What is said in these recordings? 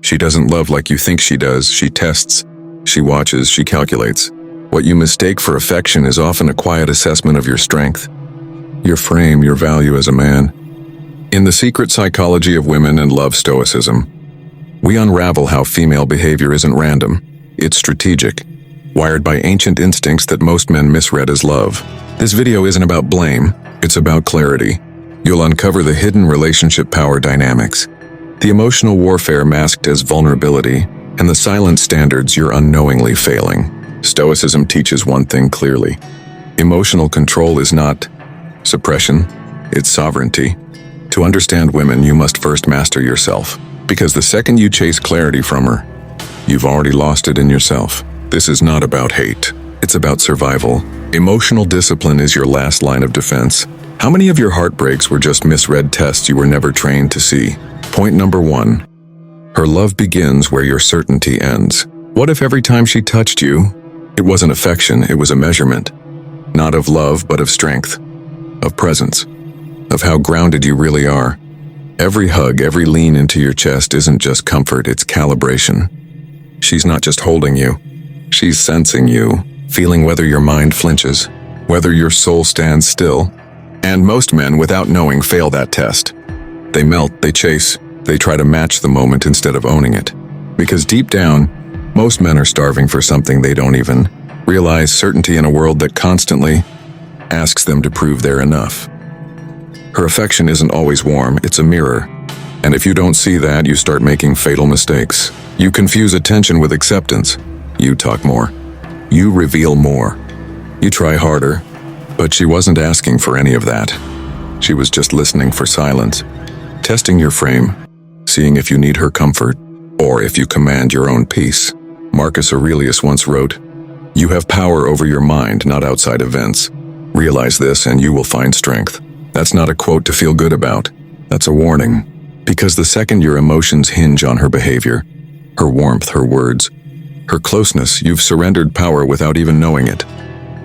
She doesn't love like you think she does. She tests, she watches, she calculates. What you mistake for affection is often a quiet assessment of your strength, your frame, your value as a man. In The Secret Psychology of Women and Love Stoicism, we unravel how female behavior isn't random, it's strategic, wired by ancient instincts that most men misread as love. This video isn't about blame, it's about clarity. You'll uncover the hidden relationship power dynamics, the emotional warfare masked as vulnerability, and the silent standards you're unknowingly failing. Stoicism teaches one thing clearly. Emotional control is not suppression, it's sovereignty. To understand women, you must first master yourself, because the second you chase clarity from her, you've already lost it in yourself. This is not about hate, it's about survival. Emotional discipline is your last line of defense. How many of your heartbreaks were just misread tests you were never trained to see? Point number 1. Her love begins where your certainty ends. What if every time she touched you, it wasn't affection, it was a measurement? Not of love, but of strength, of presence, of how grounded you really are. Every hug, every lean into your chest isn't just comfort, it's calibration. She's not just holding you, she's sensing you, feeling whether your mind flinches, whether your soul stands still. And most men, without knowing, fail that test. They melt, they chase, they try to match the moment instead of owning it. Because deep down, most men are starving for something they don't even realize: certainty in a world that constantly asks them to prove they're enough. Her affection isn't always warm, it's a mirror. And if you don't see that, you start making fatal mistakes. You confuse attention with acceptance. You talk more. You reveal more. You try harder. But she wasn't asking for any of that. She was just listening for silence, testing your frame, seeing if you need her comfort or if you command your own peace. Marcus Aurelius once wrote, "You have power over your mind, not outside events. Realize this and you will find strength." That's not a quote to feel good about. That's a warning. Because the second your emotions hinge on her behavior, her warmth, her words, her closeness, you've surrendered power without even knowing it.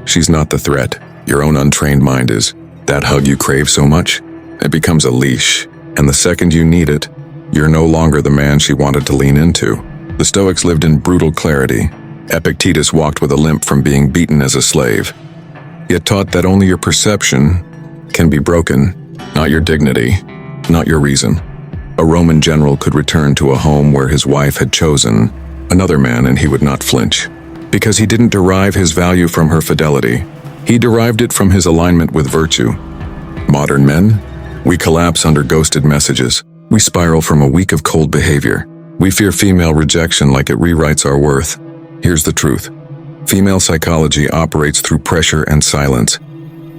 She's not the threat. Your own untrained mind is. That hug you crave so much, it becomes a leash. And the second you need it, you're no longer the man she wanted to lean into. The Stoics lived in brutal clarity. Epictetus walked with a limp from being beaten as a slave, yet taught that only your perception can be broken, not your dignity, not your reason. A Roman general could return to a home where his wife had chosen another man and he would not flinch. Because he didn't derive his value from her fidelity. He derived it from his alignment with virtue. Modern men, we collapse under ghosted messages. We spiral from a week of cold behavior. We fear female rejection like it rewrites our worth. Here's the truth. Female psychology operates through pressure and silence,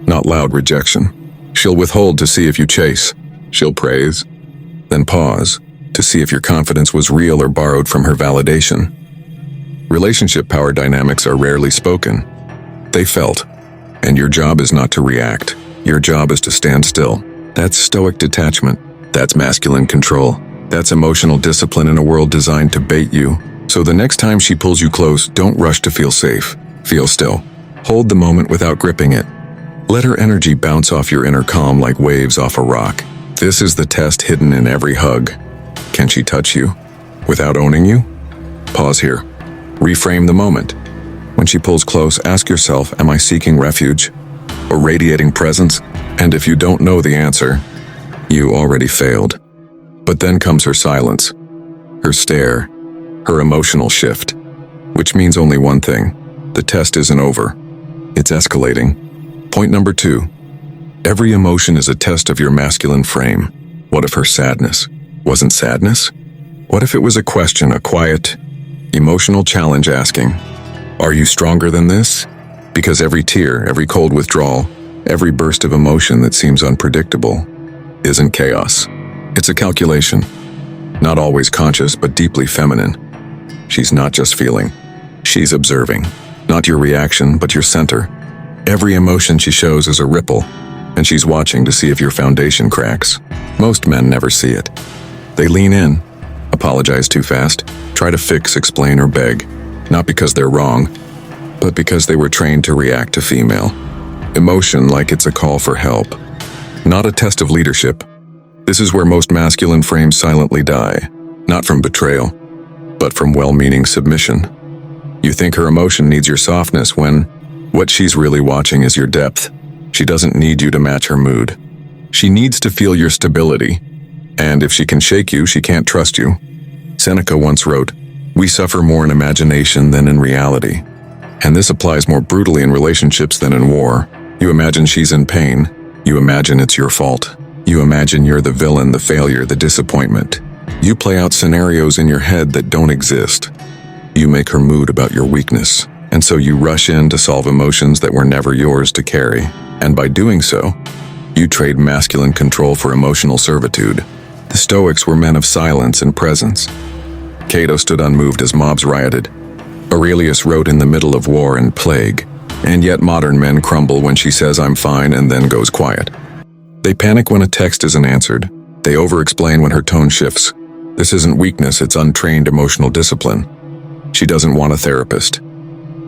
not loud rejection. She'll withhold to see if you chase. She'll praise, then pause to see if your confidence was real or borrowed from her validation. Relationship power dynamics are rarely spoken. They felt. And your job is not to react. Your job is to stand still. That's stoic detachment. That's masculine control. That's emotional discipline in a world designed to bait you. So the next time she pulls you close, don't rush to feel safe. Feel still. Hold the moment without gripping it. Let her energy bounce off your inner calm like waves off a rock. This is the test hidden in every hug. Can she touch you without owning you? Pause here. Reframe the moment. When she pulls close, ask yourself, am I seeking refuge or radiating presence? And if you don't know the answer, you already failed. But then comes her silence, her stare, her emotional shift, which means only one thing. The test isn't over. It's escalating. Point number 2. Every emotion is a test of your masculine frame. What if her sadness wasn't sadness? What if it was a question, a quiet, emotional challenge asking, are you stronger than this? Because every tear, every cold withdrawal, every burst of emotion that seems unpredictable isn't chaos. It's a calculation. Not always conscious, but deeply feminine. She's not just feeling. She's observing. Not your reaction, but your center. Every emotion she shows is a ripple, and she's watching to see if your foundation cracks. Most men never see it. They lean in, apologize too fast, try to fix, explain, or beg. Not because they're wrong, but because they were trained to react to female emotion like it's a call for help, not a test of leadership. This is where most masculine frames silently die, not from betrayal, but from well-meaning submission. You think her emotion needs your softness when what she's really watching is your depth. She doesn't need you to match her mood. She needs to feel your stability. And if she can shake you, she can't trust you. Seneca once wrote, "We suffer more in imagination than in reality." And this applies more brutally in relationships than in war. You imagine she's in pain. You imagine it's your fault. You imagine you're the villain, the failure, the disappointment. You play out scenarios in your head that don't exist. You make her mood about your weakness. And so you rush in to solve emotions that were never yours to carry. And by doing so, you trade masculine control for emotional servitude. The Stoics were men of silence and presence. Cato stood unmoved as mobs rioted. Aurelius wrote in the middle of war and plague. And yet modern men crumble when she says "I'm fine" and then goes quiet. They panic when a text isn't answered. They over-explain when her tone shifts. This isn't weakness, it's untrained emotional discipline. She doesn't want a therapist.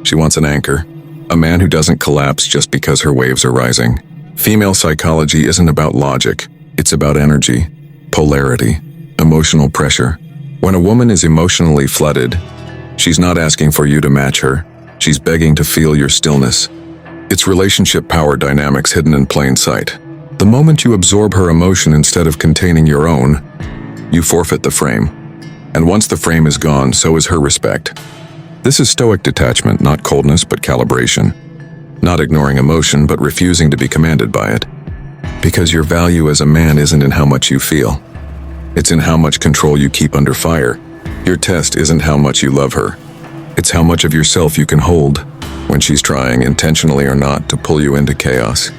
She wants an anchor, a man who doesn't collapse just because her waves are rising. Female psychology isn't about logic, it's about energy, polarity, emotional pressure. When a woman is emotionally flooded, she's not asking for you to match her, she's begging to feel your stillness. It's relationship power dynamics hidden in plain sight. The moment you absorb her emotion instead of containing your own, you forfeit the frame. And once the frame is gone, so is her respect. This is Stoic detachment, not coldness but calibration. Not ignoring emotion but refusing to be commanded by it. Because your value as a man isn't in how much you feel. It's in how much control you keep under fire. Your test isn't how much you love her. It's how much of yourself you can hold when she's trying, intentionally or not, to pull you into chaos.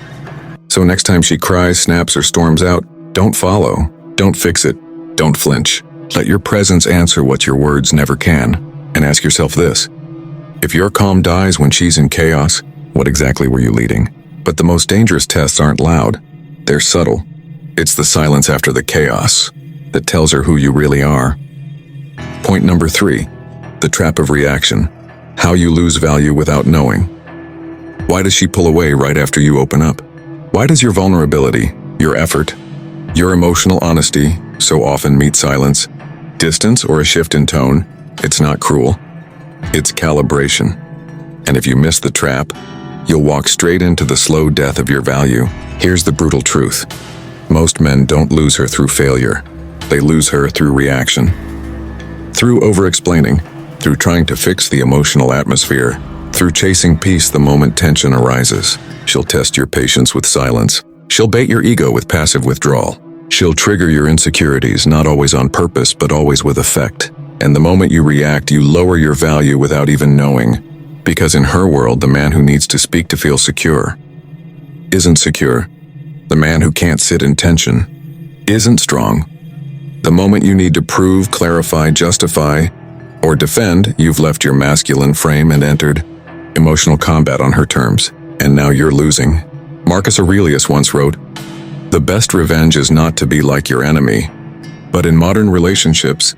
So next time she cries, snaps, or storms out, don't follow, don't fix it, don't flinch. Let your presence answer what your words never can. And ask yourself this: if your calm dies when she's in chaos, what exactly were you leading? But the most dangerous tests aren't loud, they're subtle. It's the silence after the chaos that tells her who you really are. Point number 3, the trap of reaction. How you lose value without knowing. Why does she pull away right after you open up? Why does your vulnerability, your effort, your emotional honesty so often meet silence, distance, or a shift in tone? It's not cruel. It's calibration. And if you miss the trap, you'll walk straight into the slow death of your value. Here's the brutal truth. Most men don't lose her through failure. They lose her through reaction. Through over-explaining, through trying to fix the emotional atmosphere, through chasing peace the moment tension arises. She'll test your patience with silence. She'll bait your ego with passive withdrawal. She'll trigger your insecurities, not always on purpose, but always with effect. And the moment you react, you lower your value without even knowing. Because in her world, the man who needs to speak to feel secure isn't secure. The man who can't sit in tension isn't strong. The moment you need to prove, clarify, justify, or defend, you've left your masculine frame and entered emotional combat on her terms. And now you're losing. Marcus Aurelius once wrote, "The best revenge is not to be like your enemy." But in modern relationships,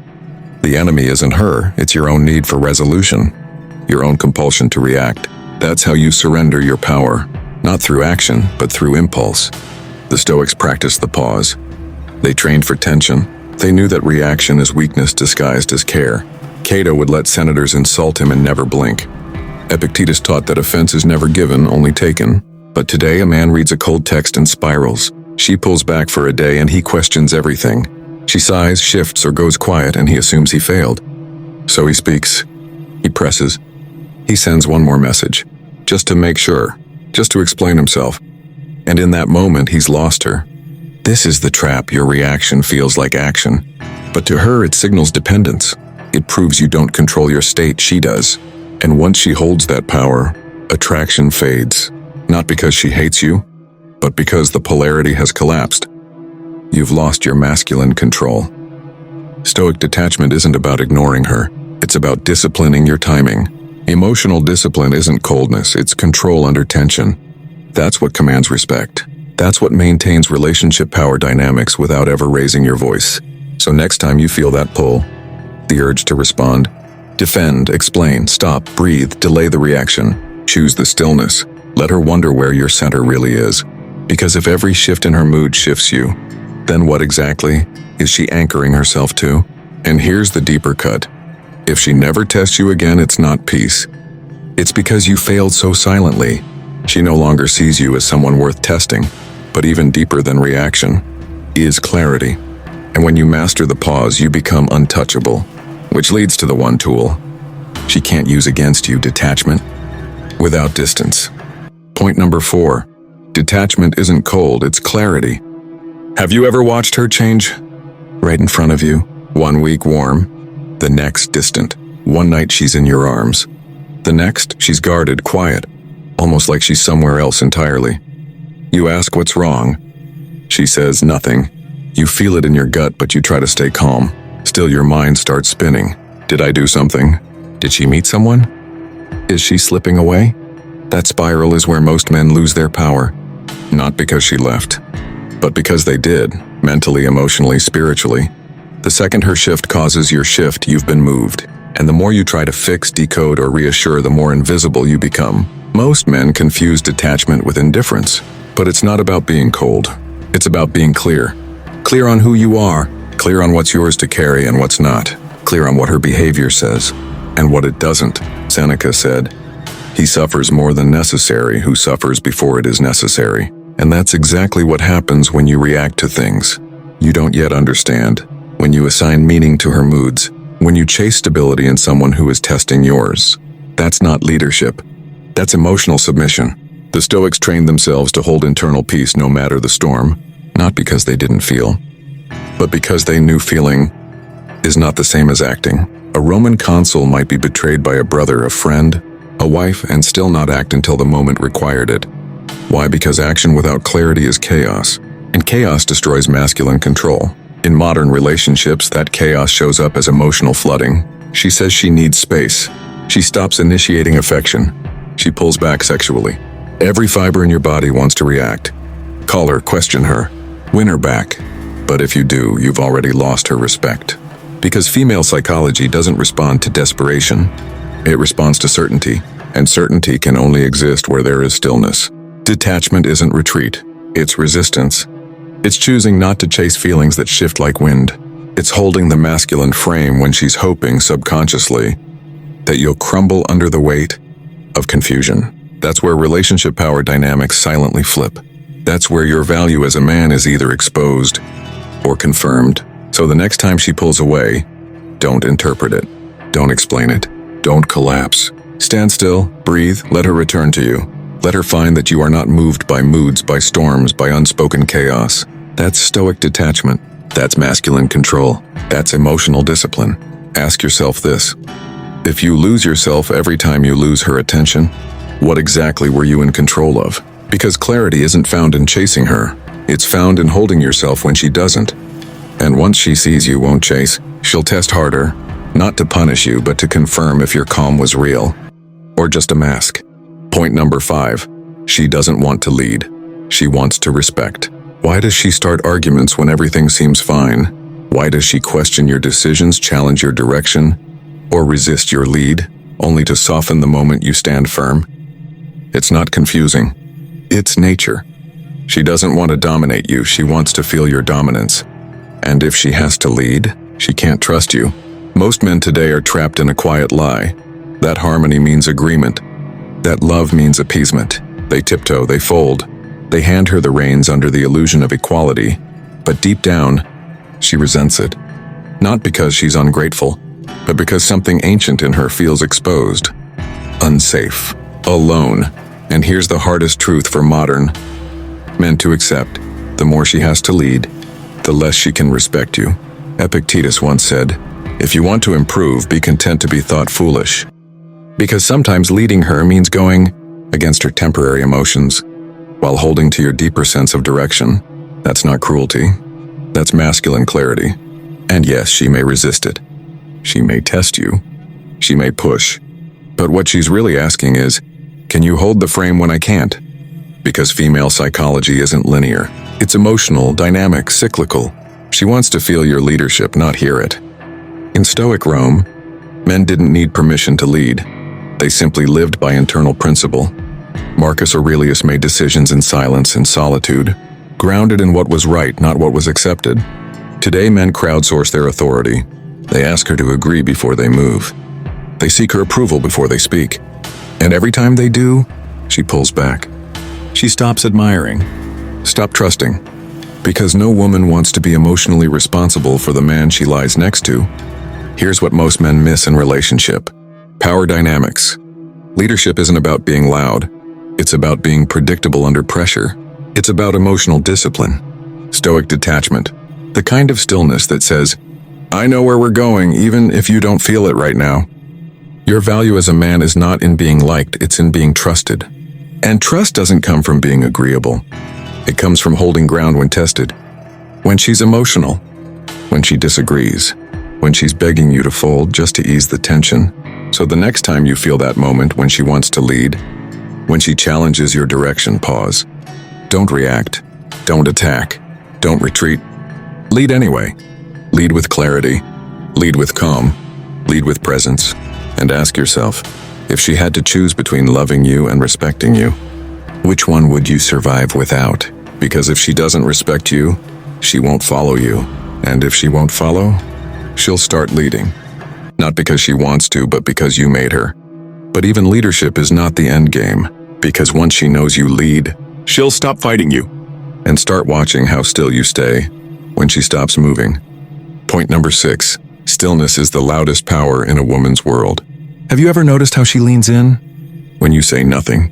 the enemy isn't her, it's your own need for resolution, your own compulsion to react. That's how you surrender your power, not through action, but through impulse. The Stoics practiced the pause. They trained for tension. They knew that reaction is weakness disguised as care. Cato would let senators insult him and never blink. Epictetus taught that offense is never given, only taken. But today a man reads a cold text and spirals. She pulls back for a day and he questions everything. She sighs, shifts, or goes quiet and he assumes he failed. So he speaks. He presses. He sends one more message. Just to make sure. Just to explain himself. And in that moment he's lost her. This is the trap. Your reaction feels like action. But to her it signals dependence. It proves you don't control your state, she does. And once she holds that power, attraction fades. Not because she hates you, but because the polarity has collapsed. You've lost your masculine control. Stoic detachment isn't about ignoring her. It's about disciplining your timing. Emotional discipline isn't coldness, it's control under tension. That's what commands respect. That's what maintains relationship power dynamics without ever raising your voice. So next time you feel that pull, the urge to respond, defend, explain, stop, breathe, delay the reaction, choose the stillness. Let her wonder where your center really is. Because if every shift in her mood shifts you, then what exactly is she anchoring herself to? And here's the deeper cut. If she never tests you again, it's not peace. It's because you failed so silently. She no longer sees you as someone worth testing, but even deeper than reaction is clarity. And when you master the pause, you become untouchable, which leads to the one tool she can't use against you: detachment without distance. Point number 4. Detachment isn't cold, it's clarity. Have you ever watched her change? Right in front of you, 1 week warm, the next distant. One night she's in your arms. The next, she's guarded, quiet, almost like she's somewhere else entirely. You ask what's wrong. She says nothing. You feel it in your gut, but you try to stay calm. Still, your mind starts spinning. Did I do something? Did she meet someone? Is she slipping away? That spiral is where most men lose their power. Not because she left, but because they did, mentally, emotionally, spiritually. The second her shift causes your shift, you've been moved. And the more you try to fix, decode, or reassure, the more invisible you become. Most men confuse detachment with indifference, but it's not about being cold. It's about being clear. Clear on who you are, clear on what's yours to carry and what's not, clear on what her behavior says and what it doesn't. Seneca said, "He suffers more than necessary who suffers before it is necessary." And that's exactly what happens when you react to things you don't yet understand, when you assign meaning to her moods, when you chase stability in someone who is testing yours. That's not leadership. That's emotional submission. The Stoics trained themselves to hold internal peace no matter the storm, not because they didn't feel, but because they knew feeling is not the same as acting. A Roman consul might be betrayed by a brother, a friend, a wife, and still not act until the moment required it. Why? Because action without clarity is chaos, and chaos destroys masculine control. In modern relationships, that chaos shows up as emotional flooding. She says she needs space. She stops initiating affection. She pulls back sexually. Every fiber in your body wants to react. Call her, question her, win her back. But if you do, you've already lost her respect. Because female psychology doesn't respond to desperation. It responds to certainty, and certainty can only exist where there is stillness. Detachment isn't retreat, it's resistance. It's choosing not to chase feelings that shift like wind. It's holding the masculine frame when she's hoping, subconsciously, that you'll crumble under the weight of confusion. That's where relationship power dynamics silently flip. That's where your value as a man is either exposed or confirmed. So the next time she pulls away, don't interpret it. Don't explain it. Don't collapse. Stand still, breathe, let her return to you. Let her find that you are not moved by moods, by storms, by unspoken chaos. That's stoic detachment. That's masculine control. That's emotional discipline. Ask yourself this. If you lose yourself every time you lose her attention, what exactly were you in control of? Because clarity isn't found in chasing her. It's found in holding yourself when she doesn't. And once she sees you won't chase, she'll test harder, not to punish you, but to confirm if your calm was real or just a mask. Point number 5. She doesn't want to lead. She wants to respect. Why does she start arguments when everything seems fine? Why does she question your decisions, challenge your direction, or resist your lead, only to soften the moment you stand firm? It's not confusing. It's nature. She doesn't want to dominate you. She wants to feel your dominance. And if she has to lead, she can't trust you. Most men today are trapped in a quiet lie. That harmony means agreement. That love means appeasement. They tiptoe, they fold. They hand her the reins under the illusion of equality. But deep down, she resents it. Not because she's ungrateful, but because something ancient in her feels exposed, unsafe, alone. And here's the hardest truth for modern men to accept. The more she has to lead, the less she can respect you. Epictetus once said, "If you want to improve, be content to be thought foolish." Because sometimes leading her means going against her temporary emotions, while holding to your deeper sense of direction. That's not cruelty. That's masculine clarity. And yes, she may resist it. She may test you. She may push. But what she's really asking is, can you hold the frame when I can't? Because female psychology isn't linear. It's emotional, dynamic, cyclical. She wants to feel your leadership, not hear it. In Stoic Rome, men didn't need permission to lead. They simply lived by internal principle. Marcus Aurelius made decisions in silence and solitude, grounded in what was right, not what was accepted. Today, men crowdsource their authority. They ask her to agree before they move. They seek her approval before they speak. And every time they do, she pulls back. She stops admiring. Stop trusting. Because no woman wants to be emotionally responsible for the man she lies next to. Here's what most men miss in relationship. Power dynamics. Leadership isn't about being loud. It's about being predictable under pressure. It's about emotional discipline. Stoic detachment. The kind of stillness that says, I know where we're going, even if you don't feel it right now. Your value as a man is not in being liked, it's in being trusted. And trust doesn't come from being agreeable. It comes from holding ground when tested. When she's emotional. When she disagrees. When she's begging you to fold just to ease the tension. So the next time you feel that moment when she wants to lead, when she challenges your direction, pause. Don't react. Don't attack. Don't retreat. Lead anyway. Lead with clarity. Lead with calm. Lead with presence. And ask yourself, if she had to choose between loving you and respecting you, which one would you survive without? Because if she doesn't respect you, she won't follow you. And if she won't follow, she'll start leading. Not because she wants to, but because you made her. But even leadership is not the end game, because once she knows you lead, she'll stop fighting you and start watching how still you stay when she stops moving. Point number 6. Stillness is the loudest power in a woman's world. Have you ever noticed how she leans in when you say nothing?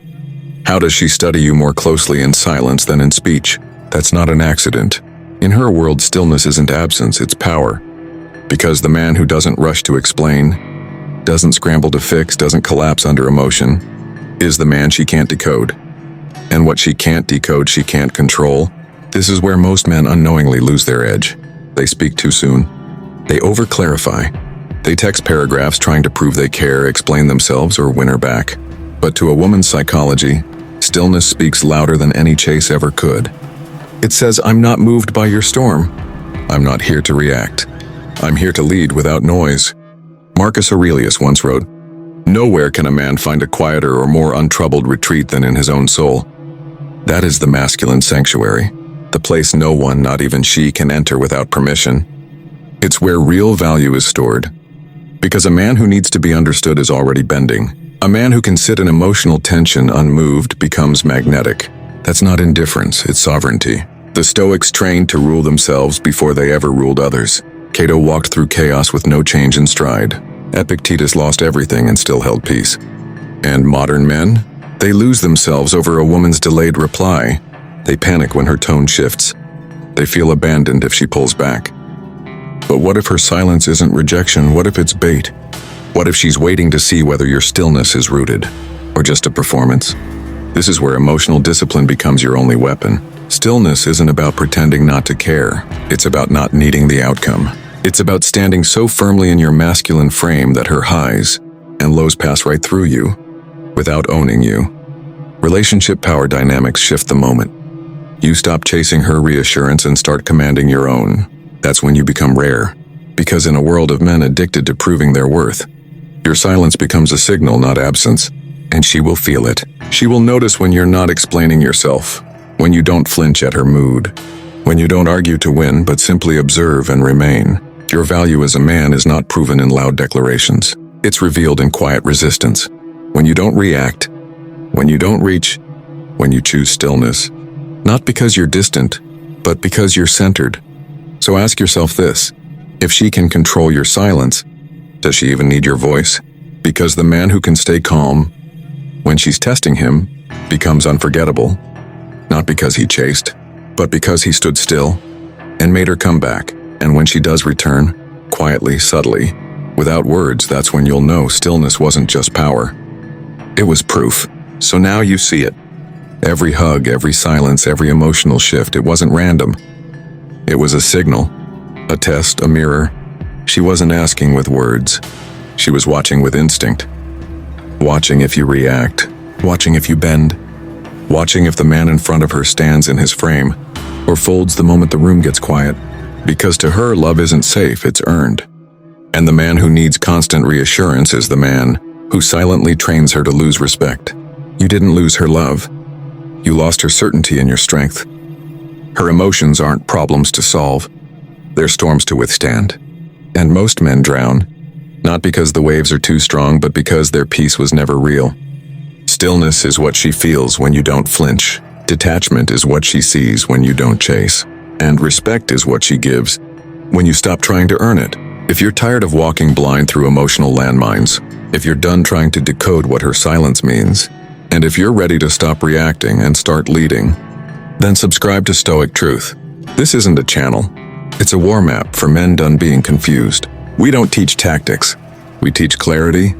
How does she study you more closely in silence than in speech? That's not an accident. In her world, stillness isn't absence, it's power. Because the man who doesn't rush to explain, doesn't scramble to fix, doesn't collapse under emotion, is the man she can't decode. And what she can't decode, she can't control. This is where most men unknowingly lose their edge. They speak too soon. They over-clarify. They text paragraphs trying to prove they care, explain themselves, or win her back. But to a woman's psychology, stillness speaks louder than any chase ever could. It says, I'm not moved by your storm. I'm not here to react. I'm here to lead without noise. Marcus Aurelius once wrote, Nowhere can a man find a quieter or more untroubled retreat than in his own soul. That is the masculine sanctuary, the place no one, not even she, can enter without permission. It's where real value is stored. Because a man who needs to be understood is already bending. A man who can sit in emotional tension unmoved becomes magnetic. That's not indifference, it's sovereignty. The Stoics trained to rule themselves before they ever ruled others. Cato walked through chaos with no change in stride. Epictetus lost everything and still held peace. And modern men? They lose themselves over a woman's delayed reply. They panic when her tone shifts. They feel abandoned if she pulls back. But what if her silence isn't rejection? What if it's bait? What if she's waiting to see whether your stillness is rooted or just a performance? This is where emotional discipline becomes your only weapon. Stillness isn't about pretending not to care. It's about not needing the outcome. It's about standing so firmly in your masculine frame that her highs and lows pass right through you without owning you. Relationship power dynamics shift the moment. You stop chasing her reassurance and start commanding your own. That's when you become rare. Because in a world of men addicted to proving their worth, your silence becomes a signal, not absence. And she will feel it. She will notice when you're not explaining yourself, when you don't flinch at her mood, when you don't argue to win but simply observe and remain. Your value as a man is not proven in loud declarations. It's revealed in quiet resistance. When you don't react, when you don't reach, when you choose stillness. Not because you're distant, but because you're centered. So ask yourself this, if she can control your silence, does she even need your voice? Because the man who can stay calm when she's testing him becomes unforgettable. Not because he chased, but because he stood still and made her come back. And when she does return, quietly, subtly, without words, that's when you'll know stillness wasn't just power. It was proof. So now you see it. Every hug, every silence, every emotional shift, it wasn't random. It was a signal, a test, a mirror. She wasn't asking with words. She was watching with instinct. Watching if you react. Watching if you bend. Watching if the man in front of her stands in his frame or folds the moment the room gets quiet. Because to her, love isn't safe, it's earned. And the man who needs constant reassurance is the man who silently trains her to lose respect. You didn't lose her love. You lost her certainty in your strength. Her emotions aren't problems to solve. They're storms to withstand. And most men drown, not because the waves are too strong, but because their peace was never real. Stillness is what she feels when you don't flinch. Detachment is what she sees when you don't chase. And respect is what she gives when you stop trying to earn it. If you're tired of walking blind through emotional landmines, if you're done trying to decode what her silence means, and if you're ready to stop reacting and start leading, then subscribe to Stoic Truth. This isn't a channel. It's a war map for men done being confused. We don't teach tactics. We teach clarity.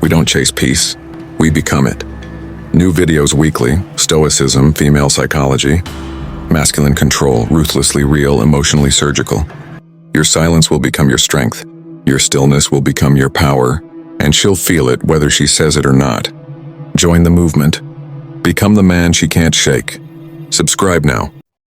We don't chase peace. We become it. New videos weekly: Stoicism, female psychology, masculine control, ruthlessly real, emotionally surgical. Your silence will become your strength. Your stillness will become your power, and she'll feel it whether she says it or not. Join the movement. Become the man she can't shake. Subscribe now.